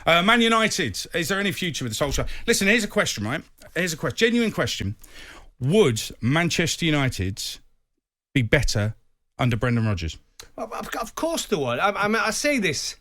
Man United, is there any future with the Solskjaer? Listen, here's a question, right? Here's a question, genuine question. Would Manchester United be better under Brendan Rodgers? Of course they would. I say this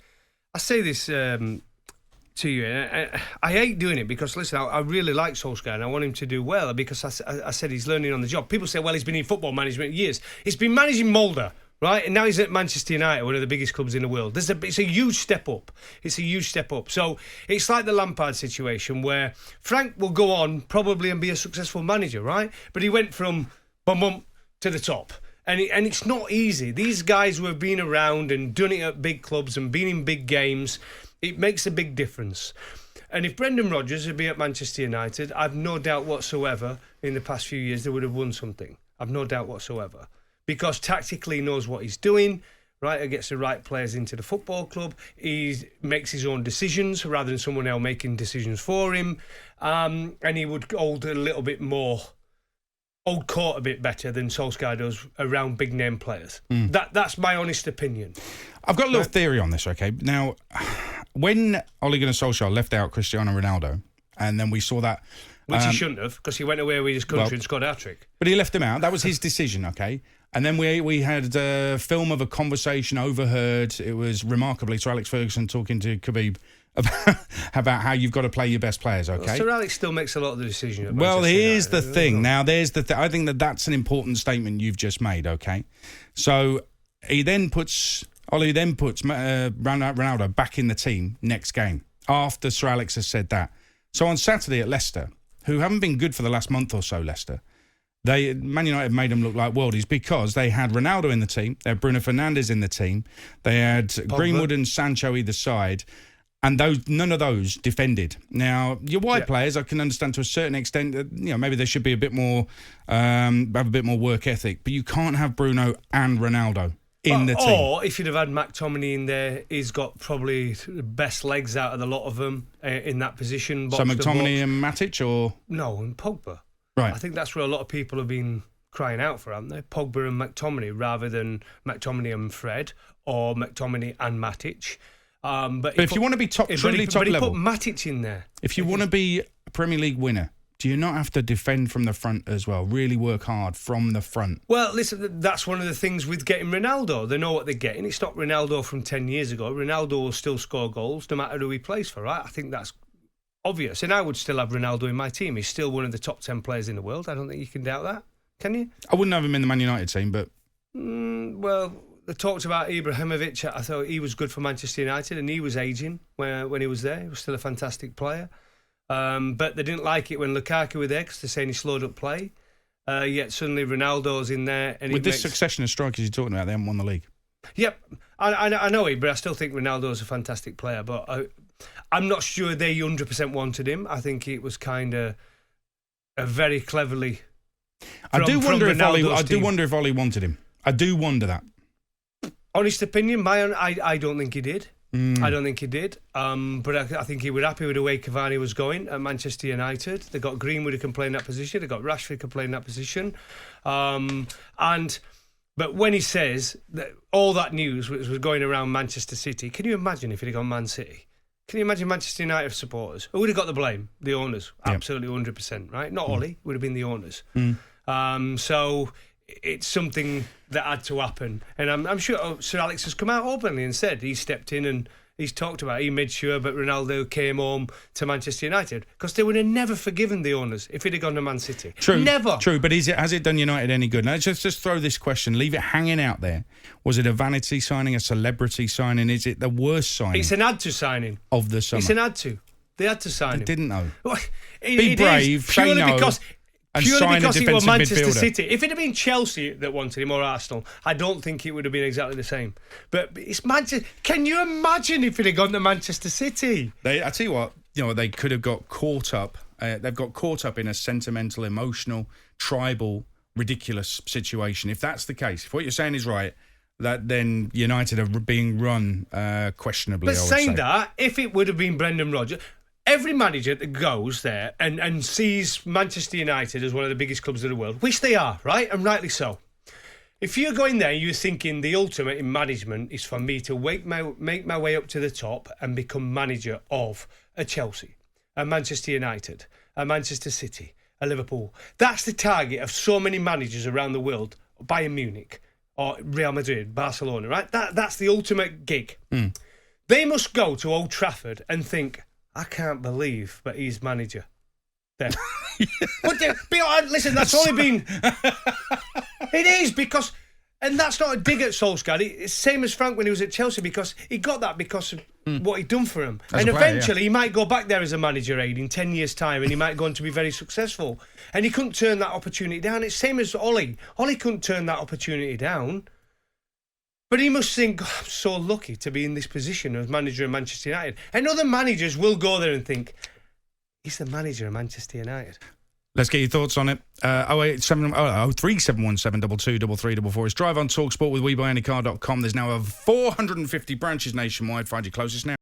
to you. I hate doing it because, listen, I really like Solskjaer and I want him to do well because I said he's learning on the job. People say, well, he's been in football management years. He's been managing Mulder, right? And now he's at Manchester United, one of the biggest clubs in the world. It's a huge step up. It's a huge step up. So it's like the Lampard situation where Frank will go on probably and be a successful manager, right? But he went from bum to the top. And it's not easy. These guys who have been around and done it at big clubs and been in big games, it makes a big difference. And if Brendan Rodgers had been at Manchester United, I've no doubt whatsoever in the past few years they would have won something. I've no doubt whatsoever. Because tactically he knows what he's doing, right? He gets the right players into the football club. He makes his own decisions rather than someone else making decisions for him. And he would hold court a bit better than Solskjaer does around big name players. That's my honest opinion. I've got a little theory on this, okay? Now, when Ole Gunnar Solskjaer left out Cristiano Ronaldo, and then we saw that... Which he shouldn't have, because he went away with his country and scored a hat-trick. But he left him out. That was his decision, okay? And then we had a film of a conversation overheard. It was remarkably Sir Alex Ferguson talking to Khabib about how you've got to play your best players, okay? Well, Sir Alex still makes a lot of the decisions. Well, here's the thing. Now, there's the I think that's an important statement you've just made, okay? So Ole then puts Ronaldo back in the team next game after Sir Alex has said that. So on Saturday at Leicester, who haven't been good for the last month or so, Leicester, Man United made them look like worldies because they had Ronaldo in the team, they had Bruno Fernandes in the team, they had Pogba, Greenwood and Sancho either side, and none of those defended. Now, your wide players, I can understand to a certain extent that maybe they should be a bit more, have a bit more work ethic, but you can't have Bruno and Ronaldo in the team. Or if you'd have had McTominay in there, he's got probably the best legs out of the lot of them in that position. So McTominay and Matic, or no, and Pogba. Right. I think that's where a lot of people have been crying out for, haven't they? Pogba and McTominay rather than McTominay and Fred or McTominay and Matic. But if you want to be truly top level, put Matic in there. If you want to be a Premier League winner, do you not have to defend from the front as well? Really work hard from the front? Well, listen, that's one of the things with getting Ronaldo. They know what they're getting. It's not Ronaldo from 10 years ago. Ronaldo will still score goals no matter who he plays for, right? I think that's obvious. And I would still have Ronaldo in my team. He's still one of the top 10 players in the world. I don't think you can doubt that. Can you? I wouldn't have him in the Man United team, but... well, they talked about Ibrahimovic. I thought he was good for Manchester United and he was ageing when he was there. He was still a fantastic player. But they didn't like it when Lukaku was there because they're saying he slowed up play. Yet suddenly Ronaldo's in there. And with this succession of strikers you're talking about, they haven't won the league. Yep, I know it, but I still think Ronaldo's a fantastic player. But I'm not sure they 100% wanted him. I think it was kind of a very cleverly. I do wonder if Ole wanted him. I do wonder that. Honest opinion, I don't think he did. I don't think he did. But I think he was happy with the way Cavani was going at Manchester United. They got Greenwood who can play in that position. They got Rashford who can play in that position. But when he says that all that news was going around Manchester City, can you imagine if he'd gone Man City? Can you imagine Manchester United supporters? Who would have got the blame? The owners. Yep. Absolutely 100%, right? Not Ole. It would have been the owners. So it's something that had to happen. And I'm sure Sir Alex has come out openly and said he stepped in and he's talked about it. He made sure that Ronaldo came home to Manchester United because they would have never forgiven the owners if he'd have gone to Man City. True. Never. True, but has it done United any good? Now, just throw this question, leave it hanging out there. Was it a vanity signing, a celebrity signing? Is it the worst signing? It's an had to signing. Of the summer. It's an had to. They had to sign him. They didn't know. Be brave, say no. Purely because it was Manchester midfielder. City. If it had been Chelsea that wanted him or Arsenal, I don't think it would have been exactly the same. But it's Manchester. Can you imagine if it had gone to Manchester City? I tell you what, they could have got caught up. They've got caught up in a sentimental, emotional, tribal, ridiculous situation. If that's the case, if what you're saying is right, that then United are being run questionably. But saying that, if it would have been Brendan Rodgers. Every manager that goes there and sees Manchester United as one of the biggest clubs of the world, which they are, right? And rightly so. If you're going there, you're thinking the ultimate in management is for me to make my way up to the top and become manager of a Chelsea, a Manchester United, a Manchester City, a Liverpool. That's the target of so many managers around the world. Bayern Munich or Real Madrid, Barcelona, right? That's the ultimate gig. They must go to Old Trafford and think, I can't believe that he's manager there. But listen, that's only been... It is, because... And that's not a dig at Solskjaer. It's the same as Frank when he was at Chelsea, because he got that because of what he'd done for him. And eventually he might go back there as a manager, Aid, in 10 years' time, and he might go on to be very successful. And he couldn't turn that opportunity down. It's the same as Ollie. Ollie couldn't turn that opportunity down. But he must think, I'm so lucky to be in this position as manager of Manchester United. And other managers will go there and think, he's the manager of Manchester United. Let's get your thoughts on it. 03717223344 is Drive on talkSPORT with WeBuyAnyCar.com. There's now over 450 branches nationwide. Find your closest now.